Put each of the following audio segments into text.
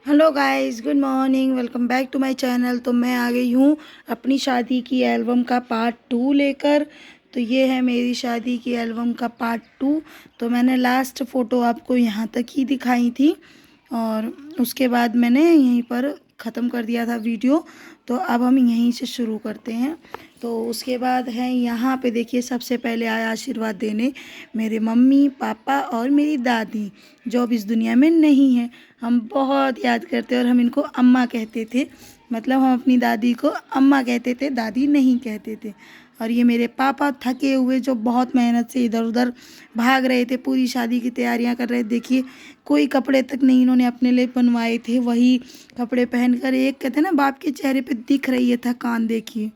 Hello guys, good morning. Welcome back to my channel. तो मैं आ गई हूँ अपनी शादी की एल्बम का पार्ट 2 लेकर। तो ये है मेरी शादी की एल्बम का पार्ट 2। तो मैंने लास्ट फ़ोटो आपको यहाँ तक ही दिखाई थी और उसके बाद मैंने यहीं पर ख़त्म कर दिया था वीडियो। तो अब हम यहीं से शुरू करते हैं। तो उसके बाद है यहाँ पे देखिए, सबसे पहले आया आशीर्वाद देने मेरे मम्मी पापा और मेरी दादी, जो अब इस दुनिया में नहीं है। हम बहुत याद करते और हम इनको अम्मा कहते थे। मतलब हम अपनी दादी को अम्मा कहते थे, दादी नहीं कहते थे। और ये मेरे पापा थके हुए, जो बहुत मेहनत से इधर उधर भाग रहे थे, पूरी शादी की तैयारियां कर रहे थे। देखिए, कोई कपड़े तक नहीं इन्होंने अपने लिए बनवाए थे, वही कपड़े पहनकर। एक कहते हैं ना, बाप के चेहरे पे दिख रही है थकान। देखिए,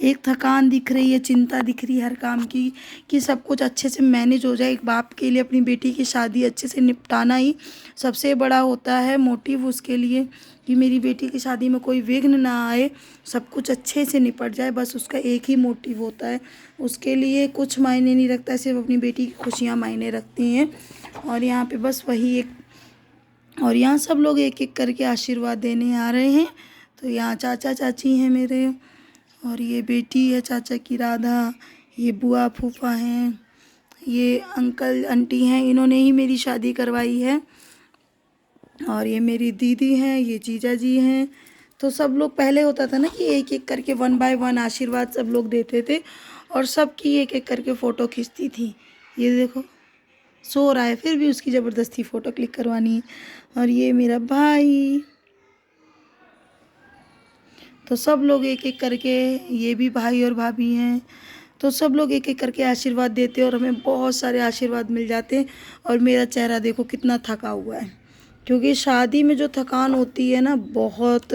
एक थकान दिख रही है, चिंता दिख रही है हर काम की, कि सब कुछ अच्छे से मैनेज हो जाए। एक बाप के लिए अपनी बेटी की शादी अच्छे से निपटाना ही सबसे बड़ा होता है मोटिव उसके लिए, कि मेरी बेटी की शादी में कोई विघ्न ना आए, सब कुछ अच्छे से निपट जाए। बस उसका एक ही मोटिव होता है। उसके लिए कुछ मायने नहीं रखता, सिर्फ अपनी बेटी की खुशियाँ मायने रखती हैं। और यहाँ पे बस वही एक, और यहाँ सब लोग एक एक करके आशीर्वाद देने आ रहे हैं। तो यहाँ चाचा चाची हैं मेरे, और ये बेटी है चाचा की राधा, ये बुआ फूफा हैं, ये अंकल आंटी हैं, इन्होंने ही मेरी शादी करवाई है। और ये मेरी दीदी हैं, ये जीजा जी हैं। तो सब लोग, पहले होता था ना कि एक एक करके 1 बाय 1 आशीर्वाद सब लोग देते थे, और सबकी एक एक करके फ़ोटो खींचती थी। ये देखो, सो रहा है फिर भी उसकी ज़बरदस्ती फ़ोटो क्लिक करवानी है। और ये मेरा भाई। तो सब लोग एक एक करके, ये भी भाई और भाभी हैं, तो सब लोग एक एक करके आशीर्वाद देते हैं और हमें बहुत सारे आशीर्वाद मिल जाते हैं। और मेरा चेहरा देखो कितना थका हुआ है, क्योंकि शादी में जो थकान होती है ना, बहुत,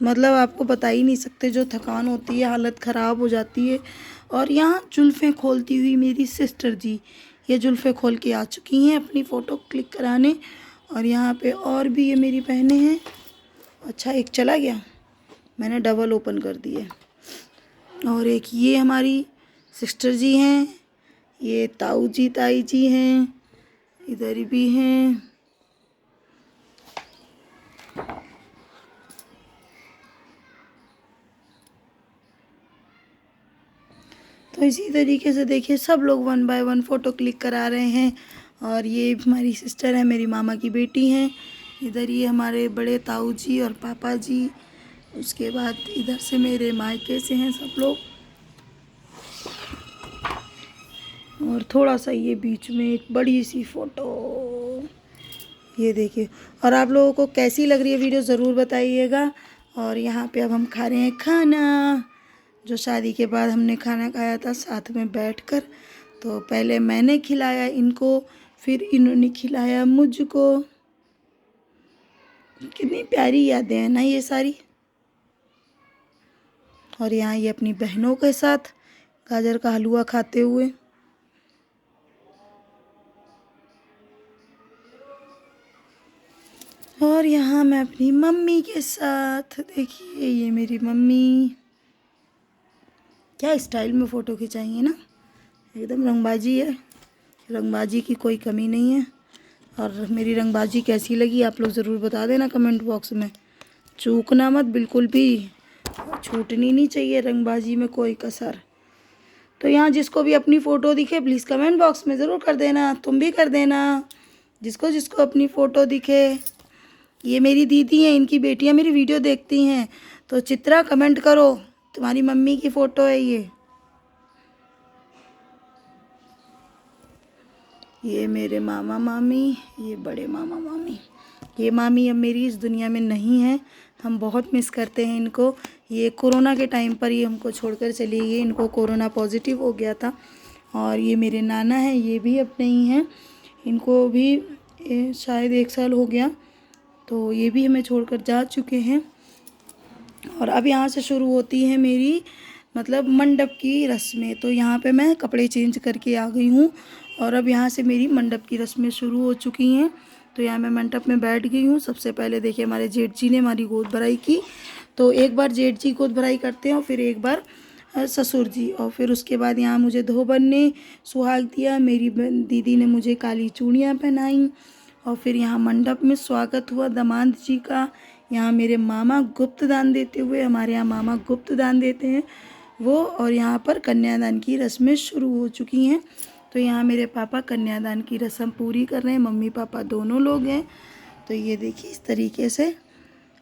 मतलब आपको बता ही नहीं सकते। जो थकान होती है, हालत ख़राब हो जाती है। और यहाँ जुल्फ़ें खोलती हुई मेरी सिस्टर जी, ये जुल्फ़ें खोल के आ चुकी हैं अपनी फ़ोटो क्लिक कराने। और यहाँ पे और भी ये मेरी बहनें हैं। अच्छा, एक चला गया, मैंने डबल ओपन कर दिए। और एक ये हमारी सिस्टर जी हैं, ये ताऊ जी ताई जी हैं, इधर भी हैं। तो इसी तरीके से देखिए, सब लोग 1 बाय 1 फ़ोटो क्लिक करा रहे हैं। और ये हमारी सिस्टर है, मेरी मामा की बेटी हैं। इधर ये हमारे बड़े ताऊ जी और पापा जी। उसके बाद इधर से मेरे मायके से हैं सब लोग। और थोड़ा सा ये बीच में एक बड़ी सी फ़ोटो, ये देखिए। और आप लोगों को कैसी लग रही है वीडियो, ज़रूर बताइएगा। और यहाँ पे अब हम खा रहे हैं खाना, जो शादी के बाद हमने खाना खाया था साथ में बैठकर। तो पहले मैंने खिलाया इनको, फिर इन्होंने खिलाया मुझको। कितनी प्यारी यादें हैं ना ये सारी। और यहाँ ये अपनी बहनों के साथ गाजर का हलवा खाते हुए। और यहाँ मैं अपनी मम्मी के साथ, देखिए ये मेरी मम्मी। क्या स्टाइल में फ़ोटो खिंचाई है ना, एकदम रंगबाजी है। रंगबाजी की कोई कमी नहीं है। और मेरी रंगबाजी कैसी लगी आप लोग ज़रूर बता देना कमेंट बॉक्स में। चूकना मत बिल्कुल भी, छूटनी नहीं चाहिए रंगबाजी में कोई कसर। तो यहाँ जिसको भी अपनी फ़ोटो दिखे, प्लीज़ कमेंट बॉक्स में ज़रूर कर देना, तुम भी कर देना, जिसको जिसको अपनी फ़ोटो दिखे। ये मेरी दीदी हैं, इनकी बेटियाँ मेरी वीडियो देखती हैं। तो चित्रा, कमेंट करो, तुम्हारी मम्मी की फ़ोटो है ये मेरे मामा मामी, ये बड़े मामा मामी। ये मामी अब मेरी इस दुनिया में नहीं है, हम बहुत मिस करते हैं इनको। ये कोरोना के टाइम पर ही हमको छोड़कर चली गई, इनको कोरोना पॉजिटिव हो गया था। और ये मेरे नाना हैं, ये भी अब नहीं हैं, इनको भी शायद 1 साल हो गया। तो ये भी हमें छोड़कर जा चुके हैं। और अब यहाँ से शुरू होती है मेरी, मतलब मंडप की रस्में। तो यहाँ पे मैं कपड़े चेंज करके आ गई हूँ, और अब यहाँ से मेरी मंडप की रस्में शुरू हो चुकी हैं। तो यहाँ मैं मंडप में बैठ गई हूँ। सबसे पहले देखिए, हमारे जेठ जी ने हमारी गोद भराई की। तो एक बार जेठ जी गोद भराई करते हैं, और फिर एक बार ससुर जी। और फिर उसके बाद यहाँ मुझे धोबन ने सुहाग दिया, मेरी दीदी ने मुझे काली चूड़ियाँ पहनाई। और फिर यहाँ मंडप में स्वागत हुआ दामाद जी का। यहाँ मेरे मामा गुप्त दान देते हुए, हमारे यहाँ मामा गुप्त दान देते हैं वो, और यहाँ पर कन्यादान की रस्में शुरू हो चुकी हैं। तो यहाँ मेरे पापा कन्यादान की रस्म पूरी कर रहे हैं, मम्मी पापा दोनों लोग हैं। तो ये देखिए इस तरीके से,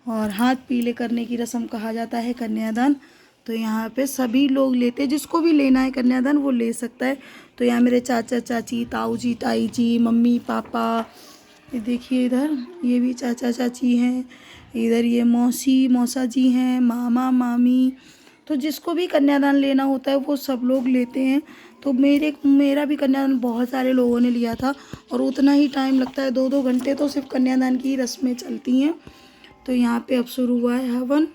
और हाथ पीले करने की रस्म कहा जाता है कन्यादान। तो यहाँ पे सभी लोग लेते हैं, जिसको भी लेना है कन्यादान वो ले सकता है। तो यहाँ मेरे चाचा चाची, ताऊ जी, ताई जी, मम्मी पापा, ये देखिए इधर ये भी चाचा चाची हैं, इधर ये मौसी मौसा जी हैं, मामा मामी। तो जिसको भी कन्यादान लेना होता है वो सब लोग लेते हैं। तो मेरा भी कन्यादान बहुत सारे लोगों ने लिया था, और उतना ही टाइम लगता है, 2-2 घंटे तो सिर्फ कन्यादान की रस्में चलती हैं। तो यहाँ पे अब शुरू हुआ है हवन,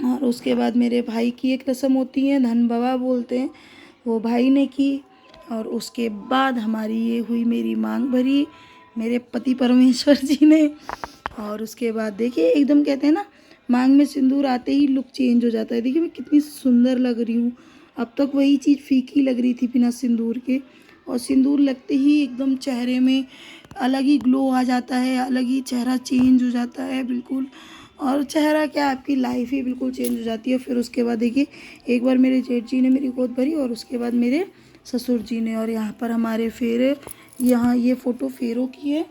और उसके बाद मेरे भाई की एक रस्म होती है, धन बाबा बोलते हैं, वो भाई ने की। और उसके बाद हमारी ये हुई मेरी मांग भरी मेरे पति परमेश्वर जी ने। और उसके बाद देखिए एकदम कहते हैं ना, मांग में सिंदूर आते ही लुक चेंज हो जाता है। देखिए मैं कितनी सुंदर लग रही हूँ। अब तक वही चीज़ फीकी लग रही थी बिना सिंदूर के, और सिंदूर लगते ही एकदम चेहरे में अलग ही ग्लो आ जाता है, अलग ही चेहरा चेंज हो जाता है बिल्कुल। और चेहरा क्या, आपकी लाइफ ही बिल्कुल चेंज हो जाती है। फिर उसके बाद देखिए एक बार मेरे जेठ जी ने मेरी गोद भरी, और उसके बाद मेरे ससुर जी ने। और यहाँ पर हमारे फेरे, यहाँ ये फ़ोटो फेरों की है।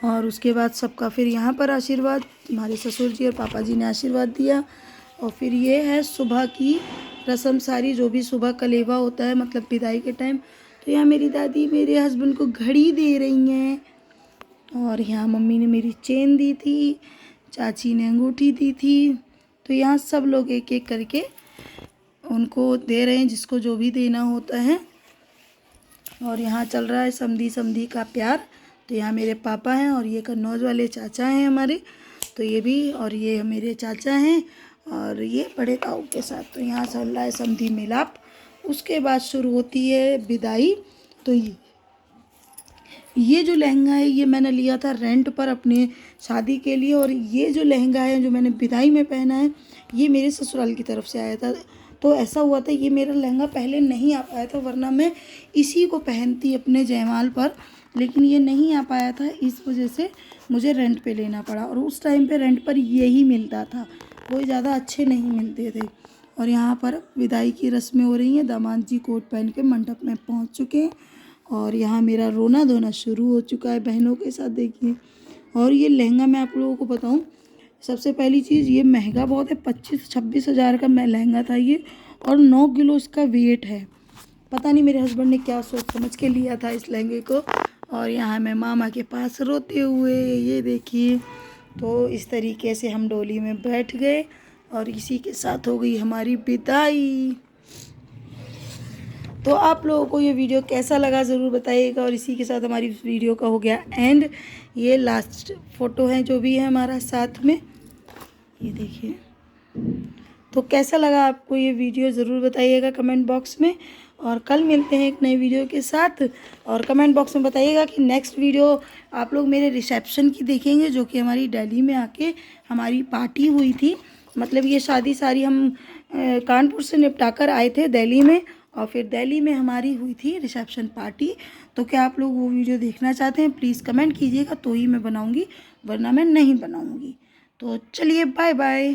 और उसके बाद सबका फिर यहाँ पर आशीर्वाद, हमारे ससुर जी और पापा जी ने आशीर्वाद दिया। और फिर ये है सुबह की रस्म सारी, जो भी सुबह कलेवा होता है, मतलब विदाई के टाइम। तो यहाँ मेरी दादी मेरे हस्बैंड को घड़ी दे रही हैं, और यहाँ मम्मी ने मेरी चेन दी थी, चाची ने अंगूठी दी थी। तो यहाँ सब लोग एक एक करके उनको दे रहे हैं, जिसको जो भी देना होता है। और यहाँ चल रहा है समधी समधी का प्यार। तो यहाँ मेरे पापा हैं, और ये कन्नौज वाले चाचा हैं हमारे, तो ये भी, और ये मेरे चाचा हैं, और ये बड़े ताऊ के साथ। तो यहाँ चल रहा है समधी मिलाप। उसके बाद शुरू होती है विदाई। तो ये जो लहंगा है ये मैंने लिया था रेंट पर अपने शादी के लिए, और ये जो लहंगा है जो मैंने विदाई में पहना है ये मेरे ससुराल की तरफ से आया था। तो ऐसा हुआ था, ये मेरा लहंगा पहले नहीं आ पाया था, वरना मैं इसी को पहनती अपने जयमाल पर, लेकिन ये नहीं आ पाया था, इस वजह से मुझे रेंट पे लेना पड़ा। और उस टाइम पे रेंट पर यही मिलता था, कोई ज़्यादा अच्छे नहीं मिलते थे। और यहाँ पर विदाई की रस्में हो रही हैं, दामाद जी कोट पहन के मंडप में पहुँच चुके हैं। और यहाँ मेरा रोना धोना शुरू हो चुका है बहनों के साथ, देखिए। और ये लहंगा मैं आप लोगों को बताऊँ, सबसे पहली चीज़ ये महंगा बहुत है, 25-26 हज़ार का मैं लहंगा था ये, और 9 किलो इसका वेट है। पता नहीं मेरे हस्बैंड ने क्या सोच समझ के लिया था इस लहंगे को। और यहाँ मैं मामा के पास रोते हुए, ये देखिए। तो इस तरीके से हम डोली में बैठ गए, और इसी के साथ हो गई हमारी विदाई। तो आप लोगों को ये वीडियो कैसा लगा ज़रूर बताइएगा। और इसी के साथ हमारी वीडियो का हो गया एंड। ये लास्ट फ़ोटो है जो भी है हमारा साथ में, ये देखिए। तो कैसा लगा आपको ये वीडियो ज़रूर बताइएगा कमेंट बॉक्स में। और कल मिलते हैं एक नई वीडियो के साथ। और कमेंट बॉक्स में बताइएगा कि नेक्स्ट वीडियो आप लोग मेरे रिसेप्शन की देखेंगे, जो कि हमारी दिल्ली में आके हमारी पार्टी हुई थी। मतलब ये शादी सारी हम कानपुर से निपटा कर आए थे दिल्ली में, और फिर दिल्ली में हमारी हुई थी रिसेप्शन पार्टी। तो क्या आप लोग वो वीडियो देखना चाहते हैं? प्लीज़ कमेंट कीजिएगा, तो ही मैं बनाऊँगी, वरना मैं नहीं बनाऊँगी। तो चलिए बाय बाय।